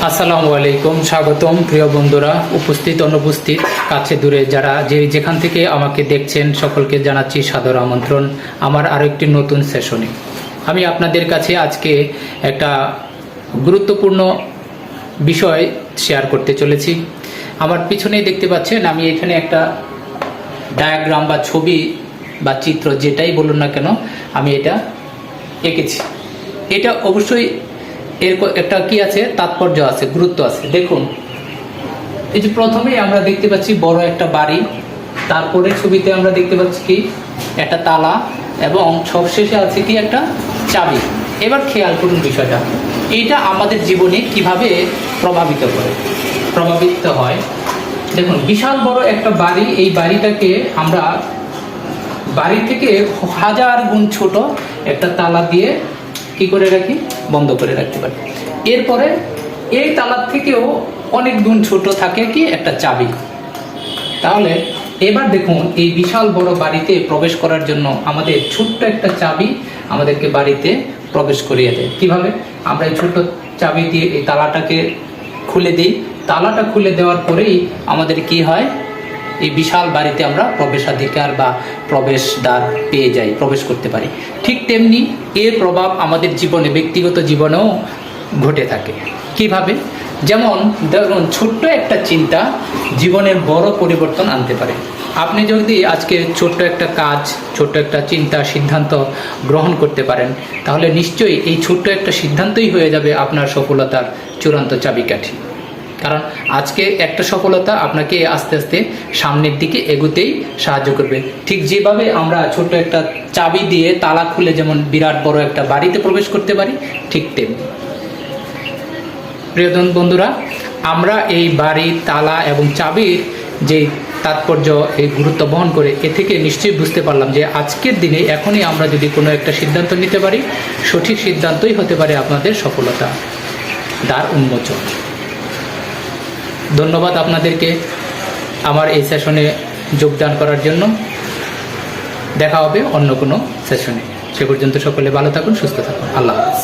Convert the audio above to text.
আসসালামু আলাইকুম, স্বাগতম প্রিয় বন্ধুরা, উপস্থিত অনুপস্থিত, কাছে দূরে যারা যেখান থেকে আমাকে দেখছেন সকলকে জানাচ্ছি সাদর আমন্ত্রণ আমার আরও একটি নতুন সেশনে। আমি আপনাদের কাছে আজকে একটা গুরুত্বপূর্ণ বিষয় শেয়ার করতে চলেছি। আমার পিছনেই দেখতে পাচ্ছেন আমি এখানে একটা ডায়াগ্রাম বা ছবি বা চিত্র যেটাই বলুন না কেন আমি এটা এঁকেছি। এটা অবশ্যই এর একটা কি আছে, তাৎপর্য আছে, গুরুত্ব আছে। দেখুন, এই যে প্রথমেই আমরা দেখতে পাচ্ছি বড় একটা বাড়ি, তারপরে ছবিতে আমরা দেখতে পাচ্ছি কি একটা তালা, এবং সবশেষে আছে কি একটা চাবি। এবার খেয়াল করুন বিষয়টা, এইটা আমাদের জীবনে কিভাবে প্রভাবিত হয়। দেখুন, বিশাল বড় একটা বাড়ি, এই বাড়িটাকে আমরা বাড়ি থেকে হাজার গুণ ছোট একটা তালা দিয়ে কি করে রাখি, বন্ধ করে রাখতে পারি। এরপরে এই তালার থেকেও অনেক গুণ ছোট থাকে কি একটা চাবি। তাহলে এবার দেখুন, এই বিশাল বড় বাড়িতে প্রবেশ করার জন্য আমাদের ছোট্ট একটা চাবি আমাদেরকে বাড়িতে প্রবেশ করিয়ে দেয়। কিভাবে? আমরা এই ছোট্ট চাবি দিয়ে এই তালাটাকে খুলে দিই। তালাটা খুলে দেওয়ার পরেই আমাদের কি হয়, এই বিশাল বাড়িতে আমরা প্রবেশাধিকার বা প্রবেশদ্বার পেয়ে যাই, প্রবেশ করতে পারি। ঠিক তেমনি এর প্রভাব আমাদের জীবনে, ব্যক্তিগত জীবনেও ঘটে থাকে। কিভাবে? যেমন ধরুন, ছোট্ট একটা চিন্তা জীবনের বড় পরিবর্তন আনতে পারে। আপনি যদি আজকে ছোট্ট একটা কাজ, ছোট্ট একটা চিন্তা, সিদ্ধান্ত গ্রহণ করতে পারেন, তাহলে নিশ্চয়ই এই ছোট্ট একটা সিদ্ধান্তই হয়ে যাবে আপনার সফলতার চূড়ান্ত চাবিকাঠি। কারণ আজকে একটা সফলতা আপনাকে আস্তে আস্তে সামনের দিকে এগোতেই সাহায্য করবে। ঠিক যেভাবে আমরা ছোট একটা চাবি দিয়ে তালা খুলে যেমন বিরাট বড় একটা বাড়িতে প্রবেশ করতে পারি, ঠিক তেমনি প্রিয় বন্ধুরা, আমরা এই বাড়ি, তালা এবং চাবির যে তাৎপর্য, এই গুরুত্ব বহন করে, এ থেকে নিশ্চয়ই বুঝতে পারলাম যে আজকের দিনে এখনই আমরা যদি কোনো একটা সিদ্ধান্ত নিতে পারি, সঠিক সিদ্ধান্তই হতে পারে আপনাদের সফলতা দ্বার উন্মোচন। ধন্যবাদ আপনাদেরকে আমার এই সেশনে যোগদান করার জন্য। দেখা হবে অন্য কোনো সেশনে। সে পর্যন্ত সকলে ভালো থাকুন, সুস্থ থাকুন। আল্লাহ হাফেজ।